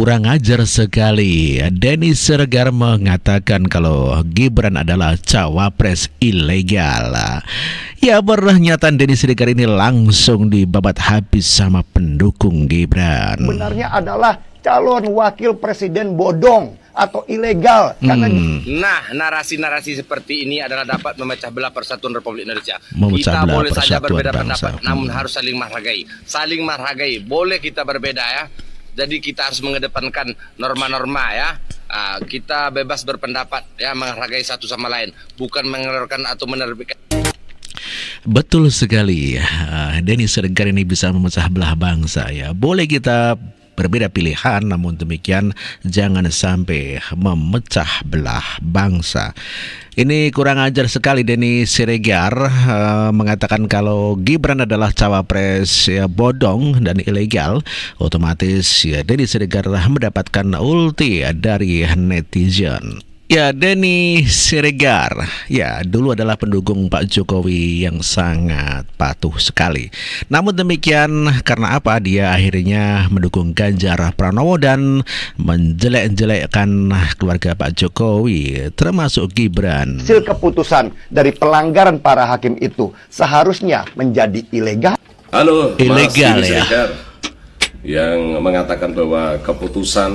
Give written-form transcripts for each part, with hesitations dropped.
Kurang ajar sekali. Denny Siregar mengatakan kalau Gibran adalah cawapres ilegal. Ya, pernyataan Denny Siregar ini langsung dibabat habis sama pendukung Gibran. Sebenarnya adalah calon wakil presiden bodong atau ilegal karena narasi-narasi seperti ini adalah dapat memecah belah persatuan Republik Indonesia. Memecah Kita belah boleh saja persatuan berbeda bangsa. pendapat, namun harus saling menghargai. Boleh kita berbeda ya. Jadi kita harus mengedepankan norma-norma ya. Kita bebas berpendapat ya, menghargai satu sama lain, bukan mengeluarkan atau menerbitkan. Betul sekali. Denny Siregar ini bisa memecah belah bangsa ya. Boleh kita berbeda pilihan, namun demikian jangan sampai memecah belah bangsa. Ini kurang ajar sekali. Denny Siregar mengatakan kalau Gibran adalah cawapres ya, bodong dan ilegal. Otomatis ya Denny Siregar mendapatkan ulti dari netizen. Ya, Denny Siregar ya dulu adalah pendukung Pak Jokowi yang sangat patuh sekali. Namun demikian, karena apa dia akhirnya mendukung Ganjar Pranowo dan menjelek-jelekkan keluarga Pak Jokowi, termasuk Gibran. hasil keputusan dari pelanggaran para hakim itu seharusnya menjadi ilegal. Halo, Ilegal Mas Denny ya. Siregar yang mengatakan bahwa keputusan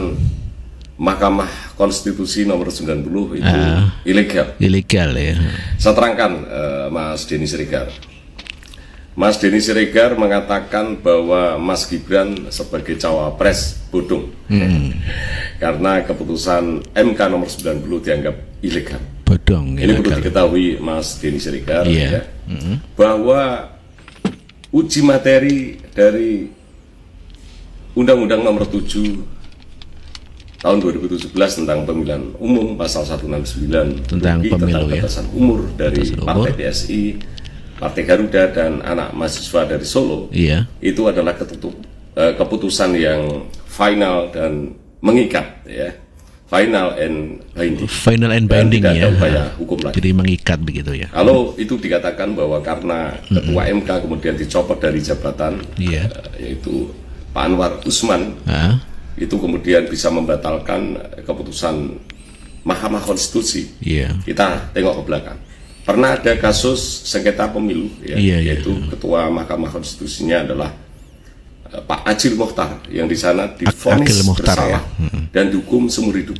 Mahkamah Konstitusi nomor 90 itu ilegal. Ilegal ya. Saya terangkan, Mas Denny Siregar. Mas Denny Siregar mengatakan bahwa Mas Gibran sebagai cawapres bodong. Karena keputusan MK nomor 90 dianggap ilegal. Bodong. Ini perlu ilegal. diketahui Mas Denny Siregar Iya. ya, bahwa uji materi dari Undang-Undang nomor 7 tahun 2017 tentang pemilihan umum pasal 169 Tentang pemilu ya. batasan umur dari Batasan Partai umur. PSI, Partai Garuda dan anak mahasiswa dari Solo. Iya. Itu adalah keputusan yang final dan mengikat ya. Final and binding. Final and Dan binding tidak ya. ada upaya hukum lagi. Jadi mengikat begitu ya. Kalau itu dikatakan bahwa karena Ketua MK kemudian dicopot dari jabatan, Iya. yaitu Pak Anwar Usman, itu kemudian bisa membatalkan keputusan Mahkamah Konstitusi. Iya. Kita tengok ke belakang. Pernah ada kasus sengketa pemilu, ya, Iya. yaitu Ketua Mahkamah Konstitusinya adalah Pak Acil Mokhtar, yang di sana divonis Akil Mokhtar, bersalah ya. dan dihukum seumur hidup.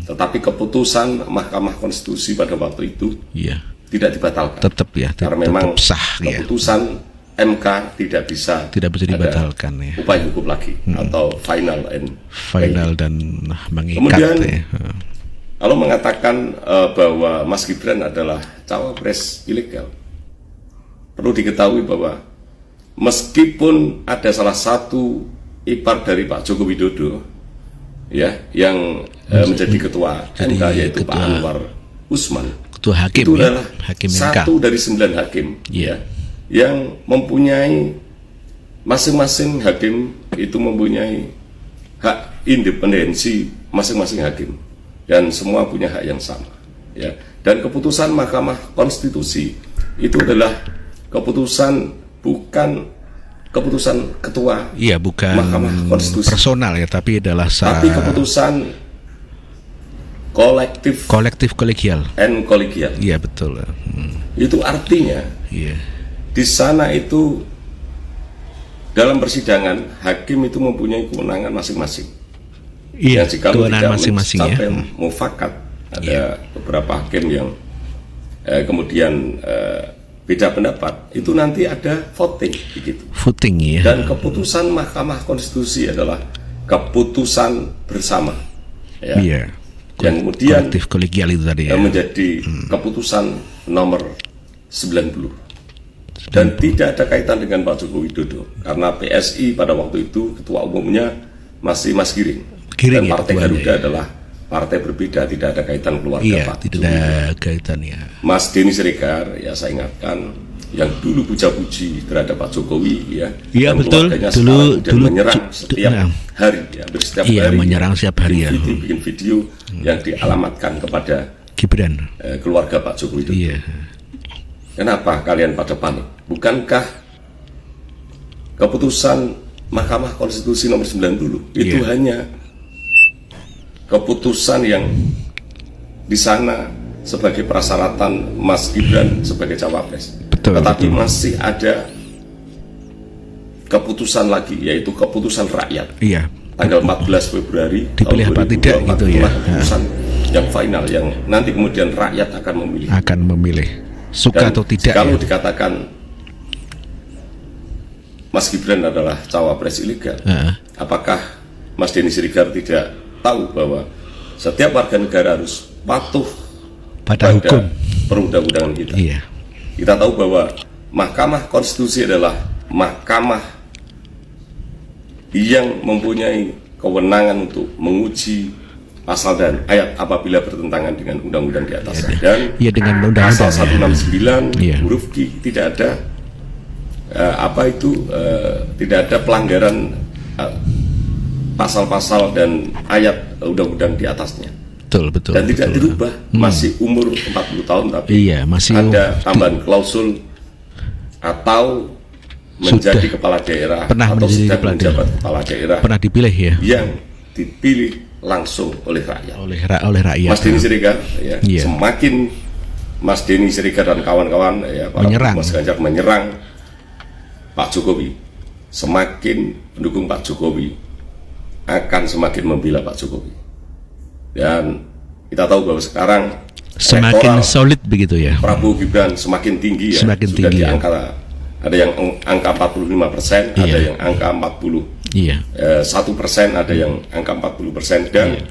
Tetapi keputusan Mahkamah Konstitusi pada waktu itu Iya. tidak dibatalkan. Tetap ya. Karena Tetap memang sah ya. keputusan MK tidak bisa Tidak bisa ada dibatalkan ya. upaya hukum lagi atau final and Final dan mengikat Kemudian, ya. kalau mengatakan bahwa Mas Gibran adalah cawapres ilegal, perlu diketahui bahwa meskipun ada salah satu ipar dari Pak Joko Widodo ya yang menjadi ketua Jadi MK, yaitu Pak ketua- Anwar Usman, Ketua hakim itu ya. adalah Hakim MK. satu dari 9 hakim Iya. ya, yang mempunyai masing-masing hakim itu mempunyai hak independensi masing-masing hakim dan semua punya hak yang sama ya. Dan keputusan Mahkamah Konstitusi itu adalah keputusan, bukan keputusan ketua Iya, bukan Mahkamah Konstitusi, personal ya, tapi adalah tapi keputusan kolektif kolegial. and kolegial. Iya, betul. Itu artinya Iya. di sana itu dalam persidangan hakim itu mempunyai kewenangan masing-masing. Iya, Yang jika kewenangan masing-masing ya. mencapai mufakat, ada beberapa hakim yang kemudian beda pendapat, itu nanti ada voting begitu. Footing ya. Dan keputusan Mahkamah Konstitusi adalah keputusan bersama ya, Iya. yang kemudian Kolektif kolegial itu tadi ya. menjadi keputusan nomor 90 dan tidak ada kaitan dengan Pak Joko Widodo karena PSI pada waktu itu ketua umumnya masih Mas Giring, Giring dan ya, Partai ketuanya. Garuda adalah partai berbeda, tidak ada kaitan keluarga Iya, Pak tidak Joko ada Widodo. kaitannya. Mas Denny Siregar ya, saya ingatkan, yang dulu puja-puji terhadap Pak Jokowi ya, Iya, dan betul. keluarganya Dulu- sekarang dan dulu- menyerang du- setiap nah. hari ya, hampir setiap Iya, hari menyerang setiap hari ya. bikin video yang dialamatkan kepada Gibran. keluarga Pak Joko Widodo. Iya. Kenapa kalian pada panik? Bukankah keputusan Mahkamah Konstitusi nomor 90 itu Iya. hanya keputusan yang di sana sebagai persyaratan Mas Gibran sebagai cawapres. Tetapi masih ada keputusan lagi, yaitu keputusan rakyat. Iya. Tanggal 14 Februari Dipilih apa tidak gitu ya. Keputusan yang final yang nanti kemudian rakyat akan memilih. Akan memilih suka Dan atau tidak. kalau Ya? dikatakan Mas Gibran adalah cawapres ilegal, apakah Mas Denny Siregar tidak tahu bahwa setiap warga negara harus patuh Pada hukum. perundang-undangan kita? Iya. Kita tahu bahwa Mahkamah Konstitusi adalah mahkamah yang mempunyai kewenangan untuk menguji pasal dan ayat apabila bertentangan dengan undang-undang di atasnya. Dan Iya, dengan undang-undang, pasal ya. 169 Iya. huruf G tidak ada tidak ada pelanggaran pasal-pasal dan ayat undang-undang di atasnya. Betul. Dan tidak betul. dirubah, masih umur 40 tahun tapi Iya, masih ada tambahan klausul atau menjadi kepala daerah pernah atau menjadi sedang kepala menjabat kepala daerah pernah dipilih ya yang dipilih langsung oleh rakyat. oleh rakyat. Mas Denny Siregar ya, Iya. semakin Mas Denny Siregar dan kawan-kawan ya, para Menyerang. Mas Ganjar menyerang Pak Jokowi, semakin pendukung Pak Jokowi akan semakin membela Pak Jokowi. Dan kita tahu bahwa sekarang Semakin elektoral solid begitu ya. Prabowo Gibran semakin tinggi ya, Semakin sudah tinggi, di ya. ada yang angka 45%, ada Iya. yang angka 40. Iya. 1%, ada yang angka 40%, dan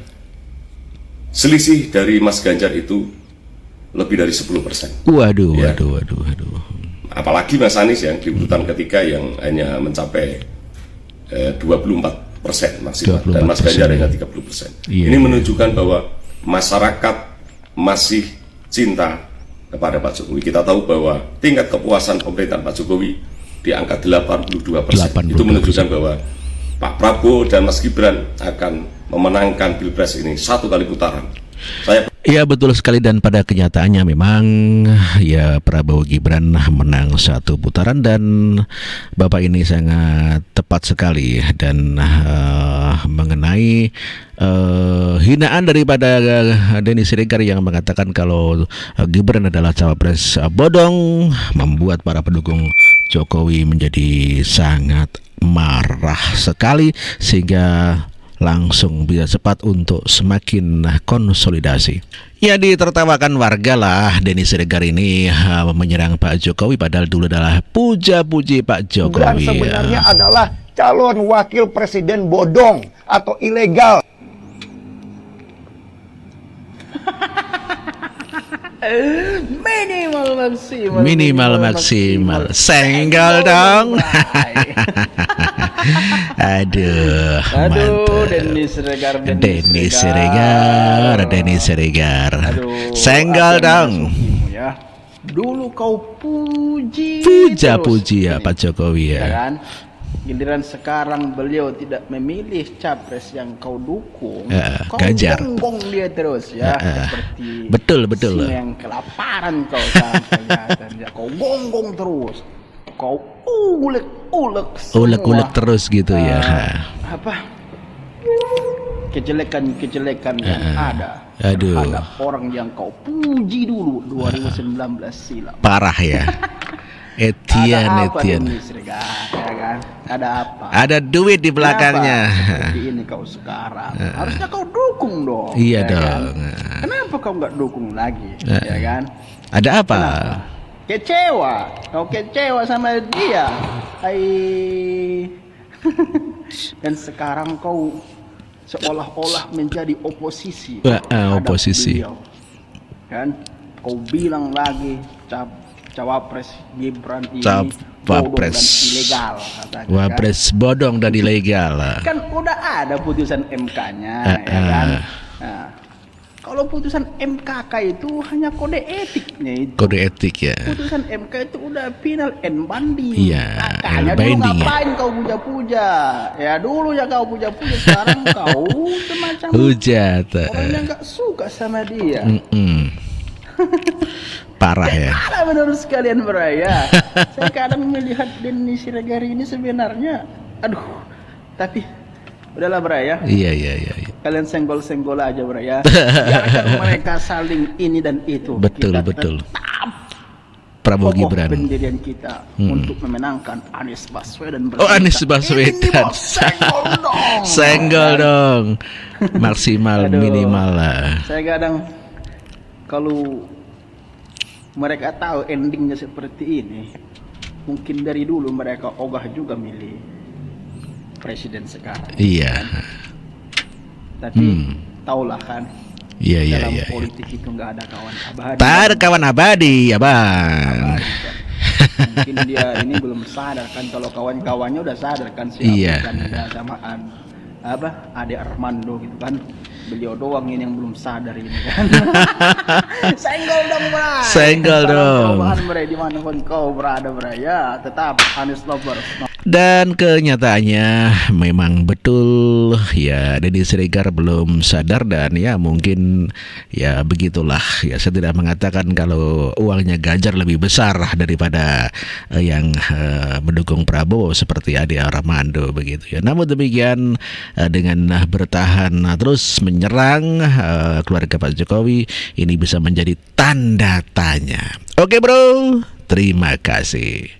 selisih dari Mas Ganjar itu lebih dari 10%. Waduh. Ya. Apalagi Mas Anies yang di urutan ketiga yang hanya mencapai 24% maksimal, dan Mas 24%. Ganjar hanya 30%. Iya. Ini menunjukkan bahwa masyarakat masih cinta kepada Pak Jokowi. Kita tahu bahwa tingkat kepuasan pemerintahan Pak Jokowi di angka 82%. Itu menunjukkan bahwa Pak Prabowo dan Mas Gibran akan memenangkan Pilpres ini 1 kali putaran. Ya betul sekali, dan pada kenyataannya memang ya Prabowo Gibran menang 1 putaran, dan Bapak ini sangat tepat sekali dan mengenai hinaan daripada Denny Siregar yang mengatakan kalau Gibran adalah cawapres bodong, membuat para pendukung Jokowi menjadi sangat marah sekali sehingga langsung bisa cepat untuk semakin konsolidasi. Ya, ditertawakan warga lah Denny Siregar ini menyerang Pak Jokowi, padahal dulu adalah puja-puji Pak Gibran Jokowi. sebenarnya adalah calon wakil presiden bodong atau ilegal. Minimal maksimal. Senggol dong. Aduh, mantap. Denny Siregar. Senggol dong. Ya. Dulu kau puji Puja-puji ya terus. Pak Jokowi ya. Ya kan? Giliran sekarang beliau tidak memilih capres yang kau dukung, kau Ganjar. gonggong dia terus ya, seperti Betul. singa yang kelaparan kau sekarang kelihatan ya. Kau gonggong terus, kau ulek semua. Terus gitu ya. Apa kejelekan yang ada Aduh. terhadap orang yang kau puji dulu 2019 silam. Parah ya. Ada apa Etienne. Denny Siregar, ya kan? Ada apa? Ada duit di belakangnya. Kenapa seperti ini kau sekarang? Harusnya kau dukung dong. Iya ya dong. Kan? Kenapa kau nggak dukung lagi? Ya kan? Ada apa? Kecewa. Kau kecewa sama dia. Dan sekarang kau seolah-olah menjadi oposisi. terhadap oposisi. beliau. Kan? Kau bilang lagi cawapres Gibran ini Cawapres. bodong dan ilegal katanya, Wapres bodong dan ilegal. kan udah ada putusan MK-nya ya kan. Nah, kalau putusan MKK itu hanya kode etiknya itu. Kode etik ya. Putusan MK itu udah final and binding. Iya, Makanya dulu binding ya. ngapain kau puja-puja? Ya dulu ya kau puja-puja, sekarang kau semacam Hujat. orang yang nggak suka sama dia. Parah ya. Ada menurut sekalian beraya. Saya kadang melihat Denny Siregar ini sebenarnya, aduh, tapi udahlah beraya. Iya. kalian senggol-senggol aja bro ya. Biarkan mereka saling ini dan itu. Betul, Kita betul. tetap Prabowo kokoh Gibran. pendirian kita untuk memenangkan Anies Baswedan. Oh, Anies Ini Baswedan. bos, senggol dong. Senggol dong. Maksimal Aduh. minimal lah. Saya kadang kalau mereka tahu endingnya seperti ini, mungkin dari dulu mereka ogah juga milih presiden sekarang. Iya. Tapi taulah kan, Iya, iya, dalam iya. politik itu nggak ada kawan abadi. Tak ada kawan abadi ya bang. Abadi, kan. Mungkin dia ini belum sadar kan, kalau kawan-kawannya udah sadar kan siapa Iya. kan ada samaan apa Ade Armando gitu kan, beliau doang ini yang belum sadar ini kan. Senggol dong bray, Senggol dong. perubahan bray, dimanapun kau berada bray ya, tetap Anies lovers. Dan kenyataannya memang betul ya, Deddy Siregar belum sadar dan ya mungkin ya begitulah ya, saya tidak mengatakan kalau uangnya Ganjar lebih besar daripada yang mendukung Prabowo seperti Ade Armando begitu ya. Namun demikian dengan bertahan terus menyerang keluarga Pak Jokowi ini bisa menjadi tanda tanya. Oke bro, terima kasih.